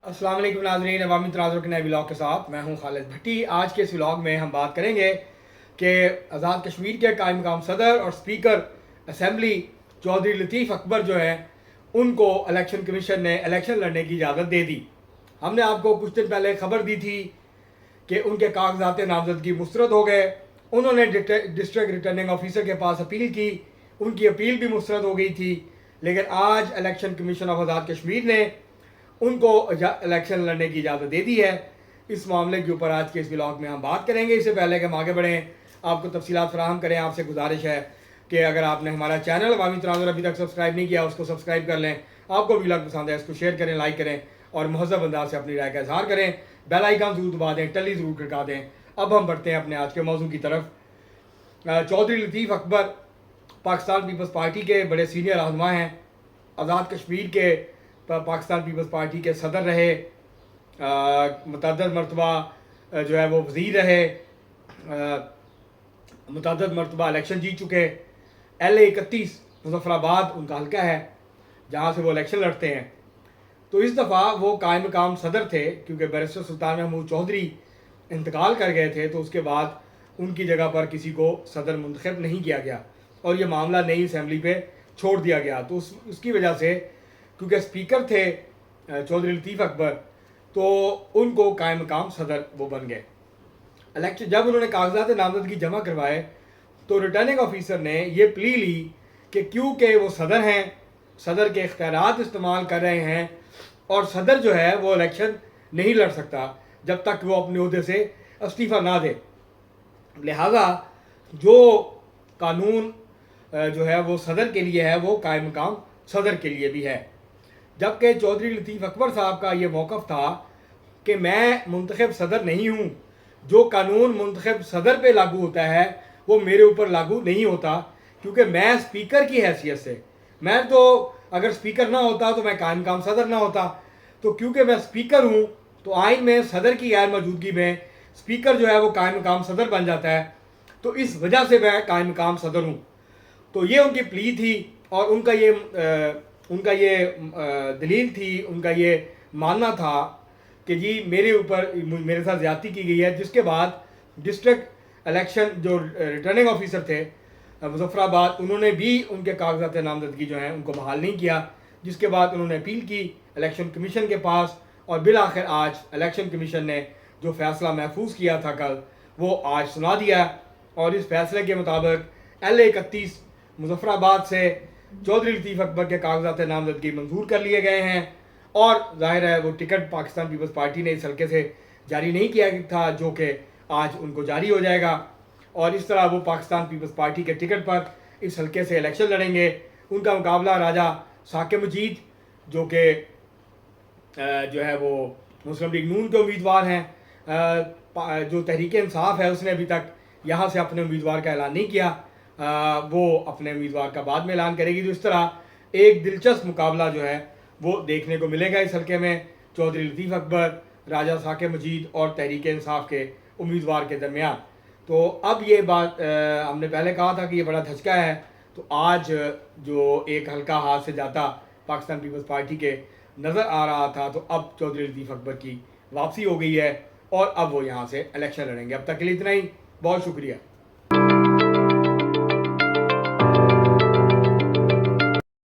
अस्सलाम वालेकुम नाज़रीन, अवामी तनाज़ुर के नए व्लॉग के साथ मैं हूं खालिद भट्टी। आज के इस व्लॉग में हम बात करेंगे कि आज़ाद कश्मीर के कायम मकाम सदर और स्पीकर असम्बली चौधरी लतीफ़ अकबर जो हैं उनको इलेक्शन कमीशन ने इलेक्शन लड़ने की इजाज़त दे दी। हमने आपको कुछ दिन पहले खबर दी थी कि उनके कागजात नामजदगी मुस्तरद हो गए। उन्होंने डिस्ट्रिक्ट रिटर्निंग ऑफिसर के पास अपील की, उनकी अपील भी मुस्तरद हो गई थी, लेकिन आज election commission of Azad Kashmir ने उनको इलेक्शन लड़ने की इजाज़त दे दी है। इस मामले के ऊपर आज के इस व्लॉग में हम बात करेंगे। इससे पहले कि हम आगे बढ़ें, आपको तफसीलात फराहम करें, आपसे गुजारिश है कि अगर आपने हमारा चैनल अवामी तनाज़ुर अभी तक सब्सक्राइब नहीं किया उसको सब्सक्राइब कर लें। आपको व्लॉग पसंद है इसको शेयर करें, लाइक करें और महज़ब अंदाज से अपनी राय का इजहार करें। बेल आइकन ज़रूर दबा दें, टली ज़रूर खड़का दें। अब हम बढ़ते हैं अपने आज के मौजू की तरफ। चौधरी लतीफ़ अकबर पाकिस्तान पीपल्स पार्टी के बड़े सीनियर रहनुमा हैं। आज़ाद कश्मीर के पाकिस्तान पीपल्स पार्टी के सदर रहे, मुतअद्दिद मरतबा जो है वो वज़ीर रहे, मुतअद्दिद मरतबा इलेक्शन जीत चुके। LA-31 मुज़फ़्फ़राबाद उनका हल्का है जहाँ से वो इलेक्शन लड़ते हैं। तो इस दफ़ा वो कायम मकाम सदर थे, क्योंकि बैरिस्टर सुल्तान महमूद चौधरी इंतकाल कर गए थे, तो उसके बाद उनकी जगह पर किसी को सदर मुंतखब नहीं किया गया और ये मामला नई असम्बली पे छोड़ दिया गया। तो उसकी वजह से क्योंकि स्पीकर थे चौधरी लतीफ़ अकबर, तो उनको कायम मकाम सदर वो बन गए। इलेक्शन जब उन्होंने कागजात नामजदगी जमा करवाए तो रिटर्निंग ऑफिसर ने ये प्ली ली कि क्योंकि वो सदर हैं, सदर के इख्तियारात इस्तेमाल कर रहे हैं और सदर जो है वो इलेक्शन नहीं लड़ सकता जब तक वो अपने ओहदे से इस्तीफ़ा ना दे। लिहाजा जो कानून जो है वो सदर के लिए है वो कायम मकाम सदर के लिए भी है। जबकि चौधरी लतीफ़ अकबर साहब का ये मौक़िफ़ था कि मैं मुंतखब सदर नहीं हूँ, जो कानून मुंतखब सदर पे लागू होता है वो मेरे ऊपर लागू नहीं होता, क्योंकि मैं स्पीकर की हैसियत से, मैं तो अगर स्पीकर ना होता तो मैं कायम मकाम सदर ना होता। तो क्योंकि मैं स्पीकर हूँ तो आइन में सदर की गैर मौजूदगी में स्पीकर जो है वो कायम मकाम सदर बन जाता है। तो इस वजह से मैं कायम मकाम सदर हूँ। तो ये उनकी प्ली थी और उनका ये दलील थी, उनका ये मानना था कि जी मेरे साथ ज़्यादती की गई है। जिसके बाद डिस्ट्रिक्ट इलेक्शन जो रिटर्निंग ऑफिसर थे मुज़फ़्फ़राबाद, उन्होंने भी उनके कागजात नामजदगी जो हैं उनको बहाल नहीं किया। जिसके बाद उन्होंने अपील की इलेक्शन कमीशन के पास और बिल आखिर आज इलेक्शन कमीशन ने जो फ़ैसला महफूज किया था कल, वो आज सुना दिया। और इस फैसले के मुताबिक LA-31 मुज़फ़्फ़राबाद से चौधरी लतीफ़ अकबर के कागजात नामजदगी मंजूर कर लिए गए हैं और जाहिर है वो टिकट पाकिस्तान पीपल्स पार्टी ने इस हल्के से जारी नहीं किया था, जो कि आज उनको जारी हो जाएगा। और इस तरह वो पाकिस्तान पीपल्स पार्टी के टिकट पर इस हल्के से इलेक्शन लड़ेंगे। उनका मुकाबला राजा साकिब मजीद जो कि जो है वो मुस्लिम लीग नून के उम्मीदवार हैं। जो तहरीक इंसाफ है उसने अभी तक यहाँ से अपने उम्मीदवार का ऐलान नहीं किया, वो अपने उम्मीदवार का बाद में ऐलान करेगी। तो इस तरह एक दिलचस्प मुकाबला जो है वो देखने को मिलेगा इस हल्के में, चौधरी लतीफ़ अकबर, राजा साकिब मजीद और तहरीक इंसाफ के उम्मीदवार के दरमियान। तो अब ये बात हमने पहले कहा था कि ये बड़ा धचका है, तो आज जो एक हल्का हाथ से जाता पाकिस्तान पीपल्स पार्टी के नज़र आ रहा था, तो अब चौधरी लतीफ़ अकबर की वापसी हो गई है और अब वो यहाँ से इलेक्शन लड़ेंगे। अब तक के लिए इतना ही, बहुत शुक्रिया।